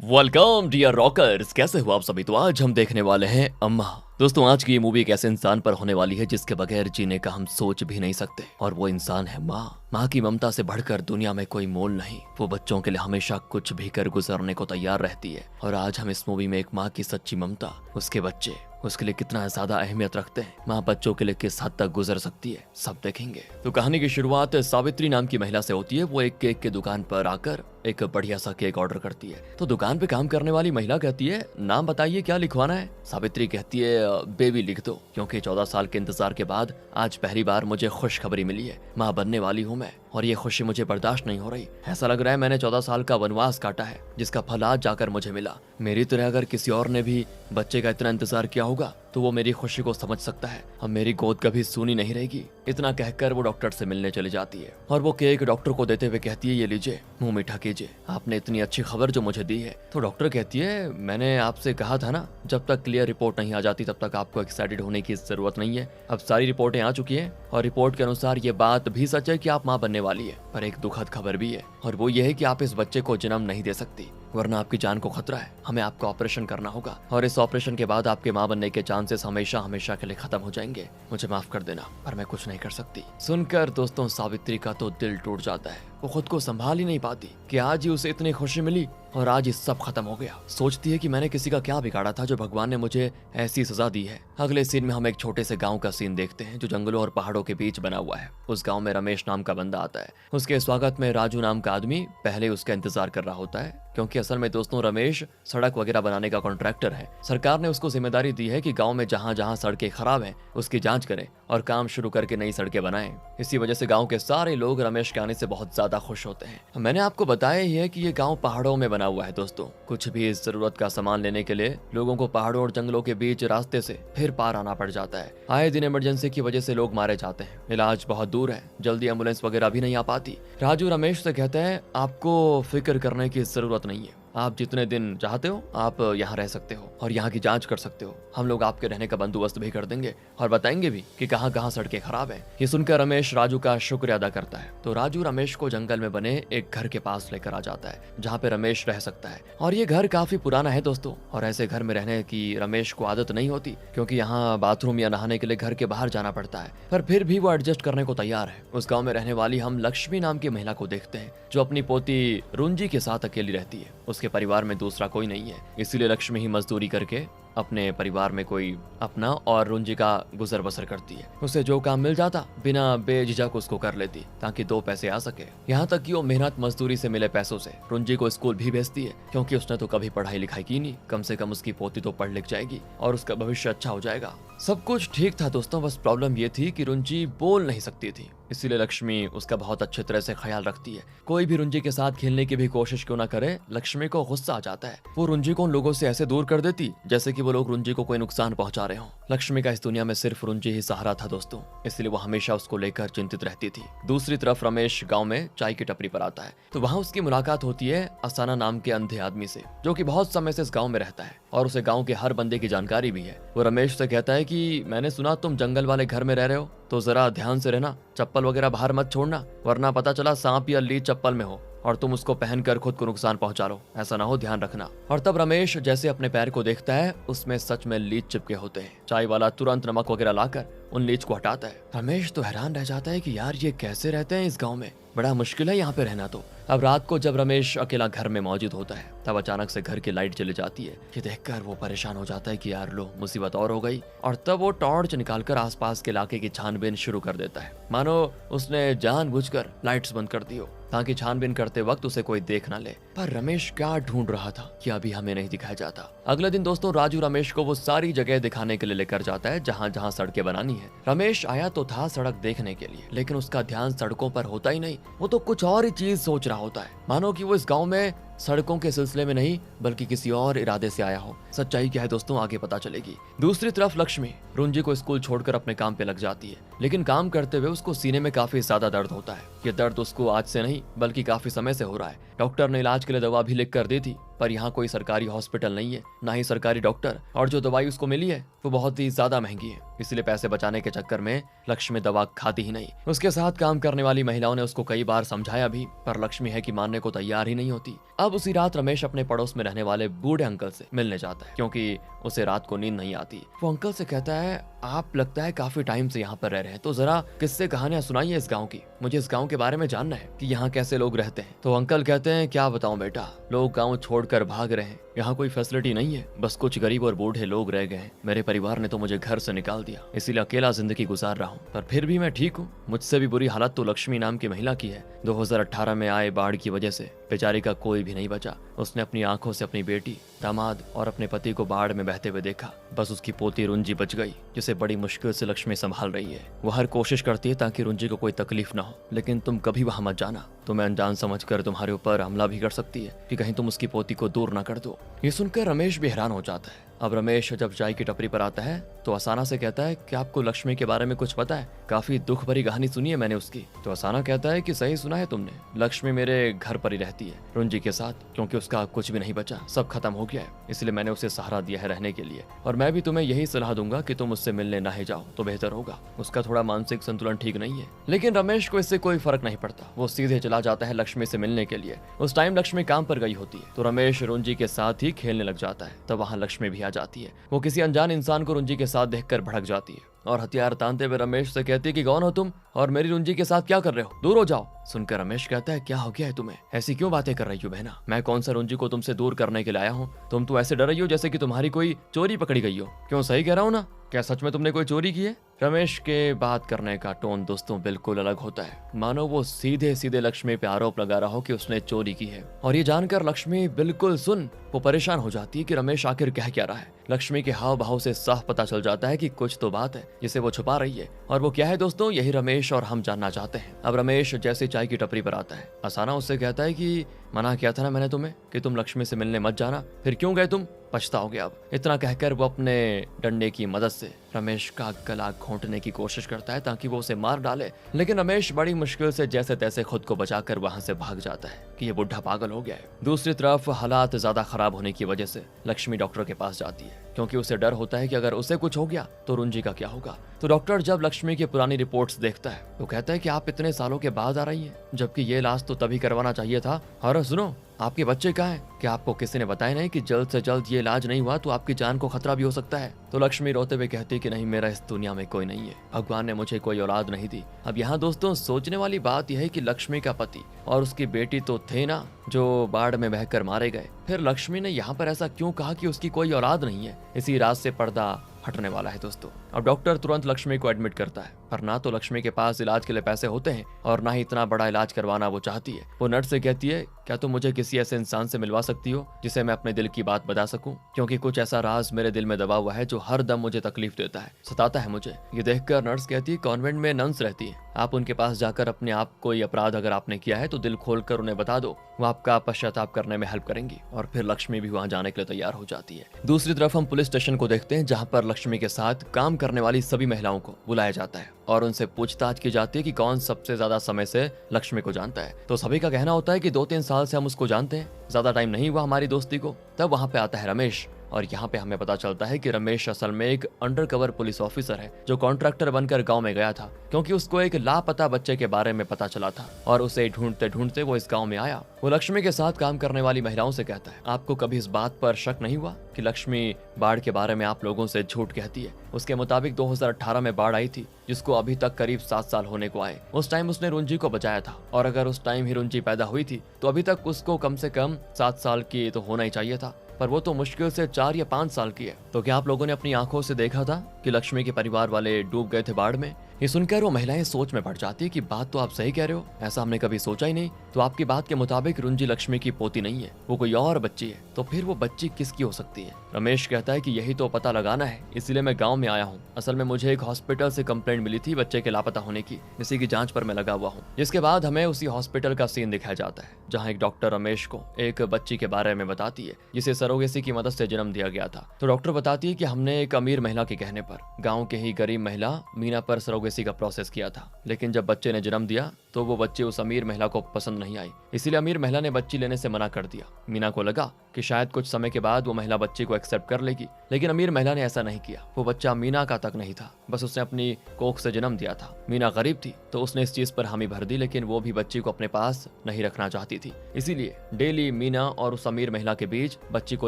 Welcome dear rockers, कैसे हो आप सभी। तो आज हम देखने वाले हैं अम्मा। दोस्तों, आज की ये मूवी एक ऐसे इंसान पर होने वाली है जिसके बगैर जीने का हम सोच भी नहीं सकते, और वो इंसान है माँ। माँ की ममता से बढ़कर दुनिया में कोई मोल नहीं। वो बच्चों के लिए हमेशा कुछ भी कर गुजरने को तैयार रहती है, और आज हम इस मूवी में एक माँ की सच्ची ममता, उसके बच्चे उसके लिए कितना ज्यादा अहमियत रखते हैं, माँ बच्चों के लिए किस हद तक गुजर सकती है, सब देखेंगे। तो कहानी की शुरुआत सावित्री नाम की महिला से होती है। वो एक केक की दुकान पर आकर एक बढ़िया सा केक ऑर्डर करती है। तो दुकान पे काम करने वाली महिला कहती है, नाम बताइए क्या लिखवाना है। सावित्री कहती है, बेबी लिख दो, क्योंकि 14 साल के इंतजार के बाद आज पहली बार मुझे खुशखबरी मिली है। माँ बनने वाली हूँ मैं, और ये खुशी मुझे बर्दाश्त नहीं हो रही। ऐसा लग रहा है मैंने 14 साल का वनवास काटा है, जिसका फल आज जाकर मुझे मिला। मेरी तरह अगर किसी और ने भी बच्चे का इतना इंतजार किया होगा तो वो मेरी खुशी को समझ सकता है। अब मेरी गोद कभी सूनी नहीं रहेगी। इतना कहकर वो डॉक्टर से मिलने चली जाती है, और वो केक डॉक्टर को देते हुए कहती है, ये लीजिए, मुंह मीठा कीजिए, आपने इतनी अच्छी खबर जो मुझे दी है। तो डॉक्टर कहती है, मैंने आपसे कहा था ना, जब तक क्लियर रिपोर्ट नहीं आ जाती तब तक आपको एक्साइटेड होने की जरूरत नहीं है। अब सारी रिपोर्टें आ चुकी हैं, और रिपोर्ट के अनुसार ये बात भी सच है कि आप माँ बनने वाली है। पर एक दुखद खबर भी है, और वो ये है कि आप इस बच्चे को जन्म नहीं दे सकती, वरना आपकी जान को खतरा है। हमें आपका ऑपरेशन करना होगा, और इस ऑपरेशन के बाद आपके माँ बनने के चांसेस हमेशा हमेशा के लिए खत्म हो जाएंगे। मुझे माफ कर देना, पर मैं कुछ नहीं कर सकती। सुनकर दोस्तों सावित्री का तो दिल टूट जाता है। वो खुद को संभाल ही नहीं पाती कि आज ही उसे इतनी खुशी मिली और आज ही सब खत्म हो गया। सोचती है कि मैंने किसी का क्या बिगाड़ा था जो भगवान ने मुझे ऐसी सजा दी है। अगले सीन में हम एक छोटे से गांव का सीन देखते हैं जो जंगलों और पहाड़ों के बीच बना हुआ है। उस गांव में रमेश नाम का बंदा आता है। उसके स्वागत में राजू नाम का आदमी पहले उसका इंतजार कर रहा होता है, क्योंकि असल में दोस्तों रमेश सड़क वगैरह बनाने का कॉन्ट्रैक्टर है। सरकार ने उसको जिम्मेदारी दी है कि गांव में जहां जहां सड़कें खराब हैं उसकी जांच करें और काम शुरू करके नई सड़कें बनाएं। इसी वजह से गांव के सारे लोग रमेश के आने से बहुत ज्यादा खुश होते हैं। मैंने आपको बताया ही है कि ये गांव पहाड़ों में बना हुआ है दोस्तों। कुछ भी इस जरूरत का सामान लेने के लिए लोगों को पहाड़ों और जंगलों के बीच रास्ते से फिर पार आना पड़ जाता है। आए दिन इमरजेंसी की वजह से लोग मारे जाते हैं। इलाज बहुत दूर है, जल्दी एम्बुलेंस वगैरह भी नहीं आ पाती। राजू रमेश से कहते हैं, आपको फिक्र करने की जरूरत नहीं है। आप जितने दिन चाहते हो आप यहाँ रह सकते हो और यहाँ की जांच कर सकते हो। हम लोग आपके रहने का बंदोबस्त भी कर देंगे और बताएंगे भी कि कहाँ कहाँ सड़कें खराब हैं। ये सुनकर रमेश राजू का शुक्रिया अदा करता है। तो राजू रमेश को जंगल में बने एक घर के पास लेकर आ जाता है जहाँ पे रमेश रह सकता है। और ये घर काफी पुराना है दोस्तों, और ऐसे घर में रहने की रमेश को आदत नहीं होती, क्योंकि यहाँ बाथरूम या नहाने के लिए घर के बाहर जाना पड़ता है। पर फिर भी वो एडजस्ट करने को तैयार है। उस गाँव में रहने वाली हम लक्ष्मी नाम की महिला को देखते हैं, जो अपनी पोती रुंजी के साथ अकेली रहती है। उसके परिवार में दूसरा कोई नहीं है, इसीलिए लक्ष्मी ही मजदूरी करके अपने परिवार में कोई अपना और रुंजी का गुजर बसर करती है। उसे जो काम मिल जाता बिना बेझिझक उसको कर लेती, ताकि 2 पैसे आ सके। यहाँ तक कि वो मेहनत मजदूरी से मिले पैसों से रुंजी को स्कूल भी भेजती है, क्योंकि उसने तो कभी पढ़ाई लिखाई की नहीं। कम से कम उसकी पोती तो पढ़ लिख जाएगी और उसका भविष्य अच्छा हो जाएगा। सब कुछ ठीक था दोस्तों, बस प्रॉब्लम ये थी कि रुंजी बोल नहीं सकती थी, इसीलिए लक्ष्मी उसका बहुत अच्छी तरह से ख्याल रखती है। कोई भी रुंजी के साथ खेलने की भी कोशिश क्यों ना करे, लक्ष्मी को गुस्सा आ जाता है। वो रुंजी को उन लोगों से ऐसे दूर कर देती जैसे कि वो लोग रुंजी को कोई नुकसान पहुंचा रहे हों। लक्ष्मी का इस दुनिया में सिर्फ रुंजी ही सहारा था दोस्तों, इसलिए वो हमेशा उसको लेकर चिंतित रहती थी। दूसरी तरफ रमेश गाँव में चाय की टपरी पर आता है, तो वहाँ उसकी मुलाकात होती है असाना नाम के अंधे आदमी से, जो कि बहुत समय से इस गाँव में रहता है और उसे गाँव के हर बंदे की जानकारी भी है। वो रमेश से कहता है कि मैंने सुना तुम जंगल वाले घर में रह रहे हो, तो जरा ध्यान से रहना, चप्पल वगैरह बाहर मत छोड़ना, वरना पता चला सांप या लीच चप्पल में हो और तुम उसको पहनकर खुद को नुकसान पहुंचा लो, ऐसा ना हो, ध्यान रखना। और तब रमेश जैसे अपने पैर को देखता है, उसमें सच में लीच चिपके होते हैं। चाय वाला तुरंत नमक वगैरह लाकर उन लीच को हटाता है। रमेश तो हैरान रह जाता है कि यार ये कैसे रहते हैं इस गाँव में, बड़ा मुश्किल है यहाँ पे रहना। तो अब रात को जब रमेश अकेला घर में मौजूद होता है, तब अचानक से घर की लाइट चली जाती है। ये देखकर वो परेशान हो जाता है कि यार लो, मुसीबत और हो गई। और तब वो टॉर्च निकालकर आसपास के इलाके की छानबीन शुरू कर देता है, मानो उसने जानबूझकर लाइट्स बंद कर दी हो ताकि छानबीन करते वक्त उसे कोई देख ना ले। पर रमेश क्या ढूंढ रहा था कि अभी हमें नहीं दिखाया जाता। अगले दिन दोस्तों राजू रमेश को वो सारी जगह दिखाने के लिए लेकर जाता है जहाँ जहाँ सड़कें बनानी है। रमेश आया तो था सड़क देखने के लिए, लेकिन उसका ध्यान सड़कों पर होता ही नहीं। वो तो कुछ और ही चीज सोच रहा होता है, मानो कि वो इस गाँव में सड़कों के सिलसिले में नहीं बल्कि किसी और इरादे से आया हो। सच्चाई क्या है दोस्तों आगे पता चलेगी। दूसरी तरफ लक्ष्मी रुंजी को स्कूल छोड़कर अपने काम पे लग जाती है, लेकिन काम करते हुए उसको सीने में काफी ज्यादा दर्द होता है। ये दर्द उसको आज से नहीं बल्कि काफी समय से हो रहा है। डॉक्टर ने इलाज के लिए दवा भी लिख कर दी थी, पर यहाँ कोई सरकारी हॉस्पिटल नहीं है, ना ही सरकारी डॉक्टर, और जो दवाई उसको मिली है वो बहुत ही ज्यादा महंगी है। इसलिए पैसे बचाने के चक्कर में लक्ष्मी दवा खाती ही नहीं। उसके साथ काम करने वाली महिलाओं ने उसको कई बार समझाया भी, पर लक्ष्मी है कि मानने को तैयार ही नहीं होती। अब उसी रात रमेश अपने पड़ोस में रहने वाले बूढ़े अंकल से मिलने जाता है, क्योंकि उसे रात को नींद नहीं आती। वो अंकल से कहता है, आप लगता है काफी टाइम से यहाँ पर रह रहे हैं, तो जरा किस्से कहानियां सुनाइए इस गाँव की, मुझे इस गाँव के बारे में जानना है कि यहाँ कैसे लोग रहते हैं। तो अंकल कहते हैं, क्या बताऊं बेटा, लोग गाँव छोड़कर भाग रहे हैं, यहाँ कोई फैसिलिटी नहीं है, बस कुछ गरीब और बूढ़े लोग रह गए हैं। मेरे परिवार ने तो मुझे घर से निकाल दिया, इसीलिए अकेला जिंदगी गुजार रहा हूँ, पर फिर भी मैं ठीक हूँ। मुझसे भी बुरी हालत तो लक्ष्मी नाम की महिला की है। 2018 में आए बाढ़ की वजह से बेचारी का कोई भी नहीं बचा। उसने अपनी आंखों से अपनी बेटी, दामाद और अपने पति को बाढ़ में बहते हुए देखा। बस उसकी पोती रुंजी बच गई, जिसे बड़ी मुश्किल से लक्ष्मी संभाल रही है। वो हर कोशिश करती है ताकि रुंजी को कोई तकलीफ ना हो, लेकिन तुम कभी वहां मत जाना, तुम्हें अनजान समझकर तुम्हारे ऊपर हमला भी कर सकती है कि कहीं तुम उसकी पोती को दूर ना कर दो। ये सुनकर रमेश भी हैरान हो जाता है। अब रमेश जब चाय की टपरी पर आता है तो असाना से कहता है कि आपको लक्ष्मी के बारे में कुछ पता है? काफी दुख भरी कहानी सुनी है मैंने उसकी। तो असाना कहता है कि सही सुना है तुमने, लक्ष्मी मेरे घर पर ही रहती है रुंजी के साथ, क्योंकि उसका कुछ भी नहीं बचा, सब खत्म हो गया है, इसलिए मैंने उसे सहारा दिया है रहने के लिए। और मैं भी तुम्हें यही सलाह दूंगा कि तुम उससे मिलने ना ही जाओ तो बेहतर होगा, उसका थोड़ा मानसिक संतुलन ठीक नहीं है। लेकिन रमेश को इससे कोई फर्क नहीं पड़ता, वो सीधे चला जाता है लक्ष्मी से मिलने के लिए। उस टाइम लक्ष्मी काम पर गई होती है, तो रमेश रुंजी के साथ ही खेलने लग जाता है। तब वहाँ लक्ष्मी भी आ जाती है। वो किसी अनजान इंसान को रुंजी के साथ देखकर भड़क जाती है और हथियार तानते हुए रमेश से कहती है कि कौन हो तुम और मेरी रुंजी के साथ क्या कर रहे हो, दूर हो जाओ। सुनकर रमेश कहता है, क्या हो गया है तुम्हें, ऐसी क्यों बातें कर रही हो बहना, मैं कौन सा रुंजी को तुमसे दूर करने के लिए आया हूँ, तुम तो ऐसे डर रही हो जैसे कि तुम्हारी कोई चोरी पकड़ी गई हो। क्यों, सही कह रहा हूँ ना, क्या सच में तुमने कोई चोरी की है? रमेश के बात करने का टोन दोस्तों बिल्कुल अलग होता है, मानो वो सीधे सीधे लक्ष्मी पे आरोप लगा रहा हो कि उसने चोरी की है। और ये जानकर लक्ष्मी बिल्कुल सुन वो परेशान हो जाती है कि रमेश आखिर कह क्या रहा है। लक्ष्मी के हाव भाव से साफ पता चल जाता है कि कुछ तो बात है जिसे वो छुपा रही है, और वो क्या है दोस्तों, यही रमेश और हम जानना चाहते हैं। अब रमेश जैसे चाय की टपरी पर आता है, असाना उससे कहता है कि मना किया था ना मैंने तुम्हें कि तुम लक्ष्मी से मिलने मत जाना, फिर क्यों गए तुम, पछताओगे अब। इतना कहकर वो अपने डंडे की मदद से रमेश का गला घोंटने की कोशिश करता है ताकि वो उसे मार डाले, लेकिन रमेश बड़ी मुश्किल से जैसे तैसे खुद को बचाकर वहां से भाग जाता है कि ये बुढ़ा पागल हो गया है। दूसरी तरफ हालात ज्यादा खराब होने की वजह से लक्ष्मी डॉक्टर के पास जाती है, क्योंकि उसे डर होता है कि अगर उसे कुछ हो गया तो रुंजी का क्या होगा। तो डॉक्टर जब लक्ष्मी की पुरानी रिपोर्ट्स देखता है तो कहता है कि आप इतने सालों के बाद आ रही हैं, जबकि ये इलाज तो तभी करवाना चाहिए था। और सुनो, आपके बच्चे कहाँ हैं? क्या आपको किसी ने बताया नहीं कि जल्द से जल्द ये इलाज नहीं हुआ तो आपकी जान को खतरा भी हो सकता है? तो लक्ष्मी रोते हुए कहती कि नहीं, मेरा इस दुनिया में कोई नहीं है, भगवान ने मुझे कोई औलाद नहीं दी। अब यहाँ दोस्तों सोचने वाली बात यह है कि लक्ष्मी का पति और उसकी बेटी तो थे ना जो बाढ़ में बहकर मारे गए, फिर लक्ष्मी ने यहाँ पर ऐसा क्यों कहा कि उसकी कोई औलाद नहीं है? इसी राज से पर्दा हटने वाला है दोस्तों। अब डॉक्टर तुरंत लक्ष्मी को एडमिट करता है, पर ना तो लक्ष्मी के पास इलाज के लिए पैसे होते हैं और ना ही इतना बड़ा इलाज करवाना वो चाहती है। वो नर्स से कहती है, क्या तुम मुझे किसी ऐसे इंसान से मिलवा सकती हो जिसे मैं अपने दिल की बात बता सकूं, क्योंकि कुछ ऐसा राज मेरे दिल में दबा हुआ है जो हर दम मुझे तकलीफ देता है, सताता है मुझे। ये देखकर नर्स कहती है, कॉन्वेंट में नन्स रहती है, आप उनके पास जाकर अपने आप कोई अपराध अगर आपने किया है तो दिल खोलकर उन्हें बता दो, वो आपका पश्चाताप करने में हेल्प करेंगी। और फिर लक्ष्मी भी वहां जाने के लिए तैयार हो जाती है। दूसरी तरफ हम पुलिस स्टेशन को देखते हैं, जहां पर लक्ष्मी के साथ काम करने वाली सभी महिलाओं को बुलाया जाता है और उनसे पूछताछ की जाती है कि कौन सबसे ज्यादा समय से लक्ष्मी को जानता है। तो सभी का कहना होता है कि 2-3 साल से हम उसको जानते हैं, ज्यादा टाइम नहीं हुआ हमारी दोस्ती को। तब वहां पे आता है रमेश, और यहाँ पे हमें पता चलता है कि रमेश असल में एक अंडरकवर पुलिस ऑफिसर है जो कॉन्ट्रैक्टर बनकर गांव में गया था, क्योंकि उसको एक लापता बच्चे के बारे में पता चला था और उसे ढूंढते ढूंढते वो इस गांव में आया। वो लक्ष्मी के साथ काम करने वाली महिलाओं से कहता है, आपको कभी इस बात पर शक नहीं हुआ कि लक्ष्मी बाढ़ के बारे में आप लोगों से झूठ कहती है? उसके मुताबिक 2018 में बाढ़ आई थी, जिसको अभी तक करीब 7 साल होने को आए। उस टाइम उसने रुंजी को बचाया था, और अगर उस टाइम ही रुंजी पैदा हुई थी तो अभी तक उसको कम से कम 7 साल की तो होना ही चाहिए था, पर वो तो मुश्किल से 4 या 5 साल की है। तो क्या आप लोगों ने अपनी आंखों से देखा था कि लक्ष्मी के परिवार वाले डूब गए थे बाढ़ में? ये सुनकर वो महिलाएं सोच में पड़ जाती है कि बात तो आप सही कह रहे हो, ऐसा हमने कभी सोचा ही नहीं। तो आपकी बात के मुताबिक रुंजी लक्ष्मी की पोती नहीं है, वो कोई और बच्ची है, तो फिर वो बच्ची किसकी हो सकती है? रमेश कहता है कि यही तो पता लगाना है, इसीलिए मैं गाँव में आया हूँ। असल में मुझे एक हॉस्पिटल से कंप्लेंट मिली थी बच्चे के लापता होने की, इसी की जांच पर मैं लगा हुआ हूँ। जिसके बाद हमें उसी हॉस्पिटल का सीन दिखाया जाता है, जहाँ एक डॉक्टर रमेश को एक बच्ची के बारे में बताती है जिसे सरोगेसी की मदद से जन्म दिया गया था। तो डॉक्टर बताती है कि हमने एक अमीर महिला के कहने पर गाँव के ही गरीब महिला मीना पर सरोगेसी सरोगेसी का प्रोसेस किया था, लेकिन जब बच्चे ने जन्म दिया तो वो बच्ची उस अमीर महिला को पसंद नहीं आई, इसीलिए अमीर महिला ने बच्ची लेने से मना कर दिया। मीना को लगा कि शायद कुछ समय के बाद वो महिला बच्ची को एक्सेप्ट कर लेगी, लेकिन अमीर महिला ने ऐसा नहीं किया। वो बच्चा मीना का तक नहीं था, बस उसने अपनी कोख से जन्म दिया था। मीना गरीब थी तो उसने इस चीज पर हामी भर दी, लेकिन वो भी बच्ची को अपने पास नहीं रखना चाहती थी। इसीलिए डेली मीना और उस अमीर महिला के बीच बच्ची को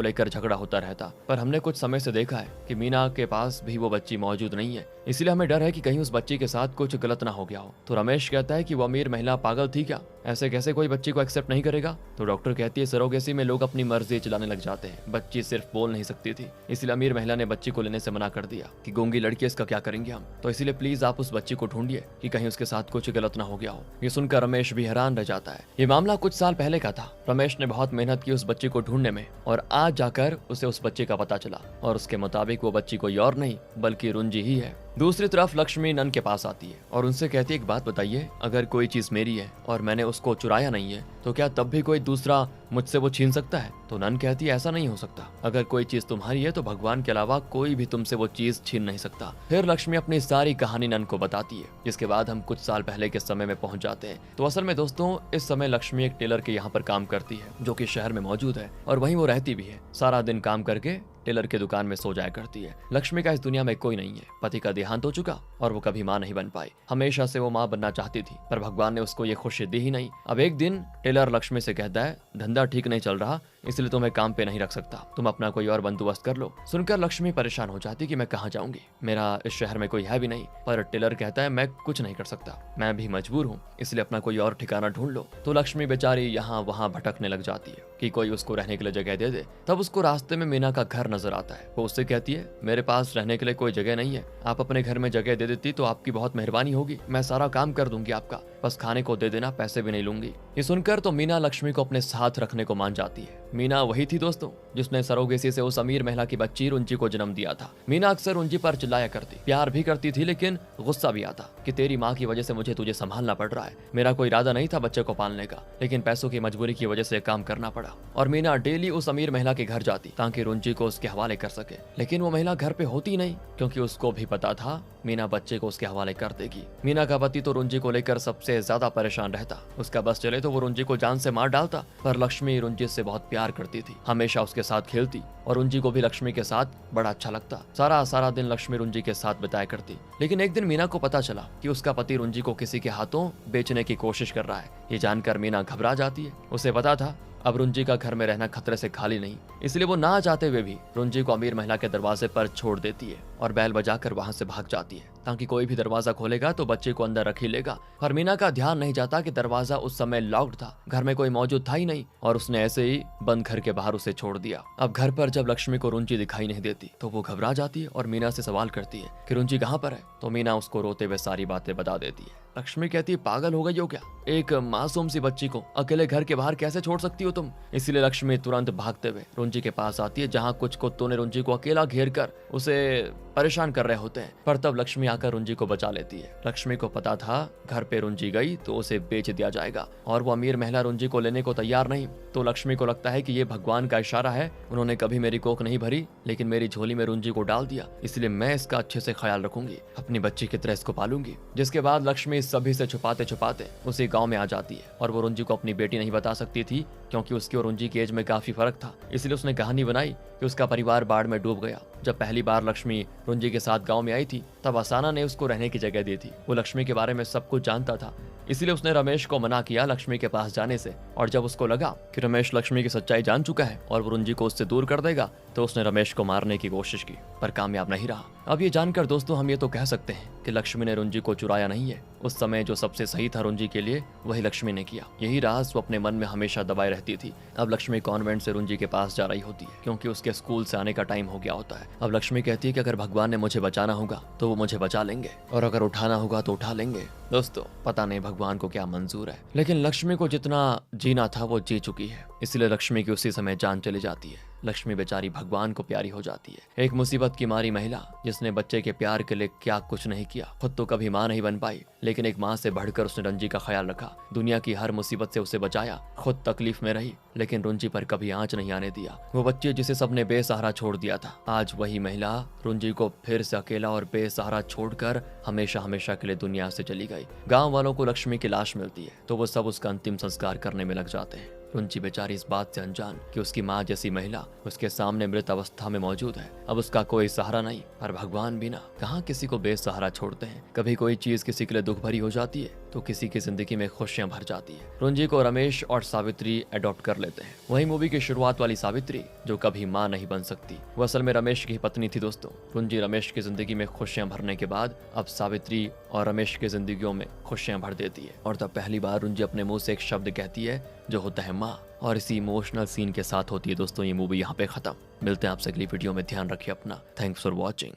लेकर झगड़ा होता रहता। पर हमने कुछ समय से देखा है कि मीना के पास भी वो बच्ची मौजूद नहीं है, इसलिए हमें डर है कि कहीं उस बच्ची के साथ कुछ गलत ना हो गया हो। तो रमेश कहता है कि वो अमीर महिला पागल थी क्या, ऐसे कैसे कोई बच्ची को एक्सेप्ट नहीं करेगा। तो डॉक्टर कहती है सरोगेसी में लोग अपनी मर्जी चलाने लग जाते हैं, बच्ची सिर्फ बोल नहीं सकती थी, इसलिए अमीर महिला ने बच्ची को लेने से मना कर दिया कि गूंगी लड़की इसका क्या करेंगे हम, तो इसलिए प्लीज आप उस बच्ची को ढूंढिए कि कहीं उसके साथ कुछ गलत ना हो गया हो। ये सुनकर रमेश भी हैरान रह जाता है। ये मामला कुछ साल पहले का था। रमेश ने बहुत मेहनत की उस बच्ची को ढूंढने में और आज जाकर उसे उस बच्चे का पता चला और उसके मुताबिक वो बच्ची कोई और नहीं बल्कि रुंजी ही है। दूसरी तरफ लक्ष्मी नन के पास आती है और उनसे कहती है एक बात बताइए, अगर कोई चीज मेरी है और मैंने उसको चुराया नहीं है तो क्या तब भी कोई दूसरा मुझसे वो छीन सकता है। तो नन कहती है ऐसा नहीं हो सकता, अगर कोई चीज तुम्हारी है तो भगवान के अलावा कोई भी तुमसे वो चीज छीन नहीं सकता। फिर लक्ष्मी अपनी सारी कहानी नन को बताती है, जिसके बाद हम कुछ साल पहले के समय में पहुंच जाते हैं। तो असल में दोस्तों इस समय लक्ष्मी एक टेलर के यहाँ पर काम करती है जो कि शहर में मौजूद है और वहीं वो रहती भी है। सारा दिन काम करके टेलर के दुकान में सो जाया करती है। लक्ष्मी का इस दुनिया में कोई नहीं है, पति का देहांत हो चुका और वो कभी माँ नहीं बन पाई। हमेशा से वो माँ बनना चाहती थी पर भगवान ने उसको ये खुशी दी ही नहीं। अब एक दिन टेलर लक्ष्मी से कहता है धंधा ठीक नहीं चल रहा, इसलिए तुम्हें काम पे नहीं रख सकता, तुम अपना कोई और बंदोबस्त कर लो। सुनकर लक्ष्मी परेशान हो जाती कि मैं कहाँ जाऊंगी, मेरा इस शहर में कोई है भी नहीं। पर टेलर कहता है मैं कुछ नहीं कर सकता, मैं भी मजबूर हूँ, इसलिए अपना कोई और ठिकाना ढूंढ लो। तो लक्ष्मी बेचारी यहाँ वहाँ भटकने लग जाती है कि कोई उसको रहने के लिए जगह दे दे। तब उसको रास्ते में मीना का घर नजर आता है। वो उससे कहती है मेरे पास रहने के लिए कोई जगह नहीं है, आप अपने घर में जगह दे देती तो आपकी बहुत मेहरबानी होगी, मैं सारा काम कर दूंगी आपका, बस खाने को दे देना, पैसे भी नहीं लूंगी। ये सुनकर तो मीना लक्ष्मी को अपने साथ रखने को मान जाती है। मीना वही थी दोस्तों जिसने सरोगेसी से उस अमीर महिला की बच्ची रुंजी को जन्म दिया था। मीना अक्सर रुंजी पर चिल्लाया करती, प्यार भी करती थी, लेकिन गुस्सा भी आता कि तेरी माँ की वजह से मुझे तुझे संभालना पड़ रहा है। मेरा कोई इरादा नहीं था बच्चे को पालने का, लेकिन पैसों की मजबूरी की वजह से काम करना पड़ा। और मीना डेली उस अमीर महिला के घर जाती ताकि रुंजी को उसके हवाले कर सके, लेकिन वो महिला घर पे होती नहीं क्योंकि उसको भी पता था मीना बच्चे को उसके हवाले कर देगी। मीना का पति तो रुंजी को लेकर सबसे ज्यादा परेशान रहता, उसका बस चले तो वो रुंजी को जान से मार डालता। पर लक्ष्मी रुंजी से बहुत प्यार करती थी, हमेशा उसके साथ खेलती और रुंजी को भी लक्ष्मी के साथ बड़ा अच्छा लगता। सारा दिन लक्ष्मी रुंजी के साथ बिताया करती। लेकिन एक दिन मीना को पता चला कि उसका पति रुंजी को किसी के हाथों बेचने की कोशिश कर रहा है। ये जानकर मीना घबरा जाती है। उसे पता था अब रुंजी का घर में रहना खतरे से खाली नहीं, इसलिए वो ना चाहते हुए भी रुंजी को अमीर महिला के दरवाजे पर छोड़ देती है और बैल बजाकर वहां से भाग जाती है ताकि कोई भी दरवाजा खोलेगा तो बच्चे को अंदर रख ही लेगा। पर मीना का ध्यान नहीं जाता कि दरवाजा उस समय लॉक्ड था, घर में कोई मौजूद था ही नहीं और उसने ऐसे ही बंद घर के बाहर उसे छोड़ दिया। अब घर पर जब लक्ष्मी को रुंजी दिखाई नहीं देती तो वो घबरा जाती है और मीना से सवाल करती है कि रुंजी कहाँ पर है। तो मीना उसको रोते हुए सारी बातें बता देती है। लक्ष्मी कहती है पागल हो गई हो क्या, एक मासूम सी बच्ची को अकेले घर के बाहर कैसे छोड़ सकती हो तुम। इसलिए लक्ष्मी तुरंत भागते हुए रुंजी के पास आती है जहाँ कुछ कुत्तों ने रुंजी को अकेला घेर कर उसे परेशान कर रहे होते हैं। पर तब लक्ष्मी आकर रुंजी को बचा लेती है। लक्ष्मी को पता था घर पे रुंजी गई तो उसे बेच दिया जाएगा और वो अमीर महिला रुंजी को लेने को तैयार नहीं। तो लक्ष्मी को लगता है कि ये भगवान का इशारा है, उन्होंने कभी मेरी कोख नहीं भरी लेकिन मेरी झोली में रुंजी को डाल दिया, इसलिए मैं इसका अच्छे से ख्याल रखूंगी, अपनी बच्ची की तरह इसको पालूंगी। जिसके बाद लक्ष्मी सभी से छुपाते छुपाते उसी गाँव में आ जाती है और वो रुंजी को अपनी बेटी नहीं बता सकती थी क्योंकि उसकी और रुंजी की एज में काफी फर्क था। इसलिए उसने कहानी बनाई कि उसका परिवार बाढ़ में डूब गया। जब पहली बार लक्ष्मी रुंजी के साथ गांव में आई थी तब असाना ने उसको रहने की जगह दी थी। वो लक्ष्मी के बारे में सब कुछ जानता था, इसलिए उसने रमेश को मना किया लक्ष्मी के पास जाने से। और जब उसको लगा कि रमेश लक्ष्मी की सच्चाई जान चुका है और वो रुंजी को उससे दूर कर देगा तो उसने रमेश को मारने की कोशिश की पर कामयाब नहीं रहा। अब ये जानकर दोस्तों हम ये तो कह सकते हैं कि लक्ष्मी ने रुंजी को चुराया नहीं है, उस समय जो सबसे सही था रुंजी के लिए वही लक्ष्मी ने किया। यही राज वो अपने मन में हमेशा दबाए रहती थी। अब लक्ष्मी कॉन्वेंट से रुंजी के पास जा रही होती है क्योंकि उसके स्कूल से आने का टाइम हो गया होता है। अब लक्ष्मी कहती है कि अगर भगवान ने मुझे बचाना होगा तो वो मुझे बचा लेंगे और अगर उठाना होगा तो उठा लेंगे। दोस्तों पता नहीं भगवान को क्या मंजूर है, लेकिन लक्ष्मी को जितना जीना था वो जी चुकी है, इसलिए लक्ष्मी की उसी समय जान चली जाती है। लक्ष्मी बेचारी भगवान को प्यारी हो जाती है। एक मुसीबत की मारी महिला जिसने बच्चे के प्यार के लिए क्या कुछ नहीं किया, खुद तो कभी माँ नहीं बन पाई, लेकिन एक माँ से बढ़कर उसने रंजी का ख्याल रखा, दुनिया की हर मुसीबत से उसे बचाया, खुद तकलीफ में रही लेकिन रुंजी पर कभी आंच नहीं आने दिया। वो बच्चे जिसे सबने बेसहारा छोड़ दिया था, आज वही महिला रुंजी को फिर से अकेला और बेसहारा छोड़कर हमेशा हमेशा के लिए दुनिया से चली गई। गाँव वालों को लक्ष्मी की लाश मिलती है तो वो सब उसका अंतिम संस्कार करने में लग जाते हैं। रुंची बेचारी इस बात से अनजान कि उसकी माँ जैसी महिला उसके सामने मृत अवस्था में मौजूद है। अब उसका कोई सहारा नहीं, पर भगवान भी ना कहाँ किसी को बेसहारा छोड़ते हैं। कभी कोई चीज किसी के लिए दुख भरी हो जाती है तो किसी की जिंदगी में खुशियां भर जाती है। रुंजी को रमेश और सावित्री अडॉप्ट कर लेते हैं। वही मूवी की शुरुआत वाली सावित्री जो कभी माँ नहीं बन सकती, वो असल में रमेश की पत्नी थी। दोस्तों, रुंजी रमेश की जिंदगी में खुशियां भरने के बाद अब सावित्री और रमेश की जिंदगियों में खुशियां भर देती है और तब पहली बार रुंजी अपने मुंह से एक शब्द कहती है जो होता है माँ। और इसी इमोशनल सीन के साथ होती है दोस्तों ये मूवी यहाँ पे खत्म। मिलते हैं आपसे अगली वीडियो में, ध्यान रखिए अपना। Thanks for watching.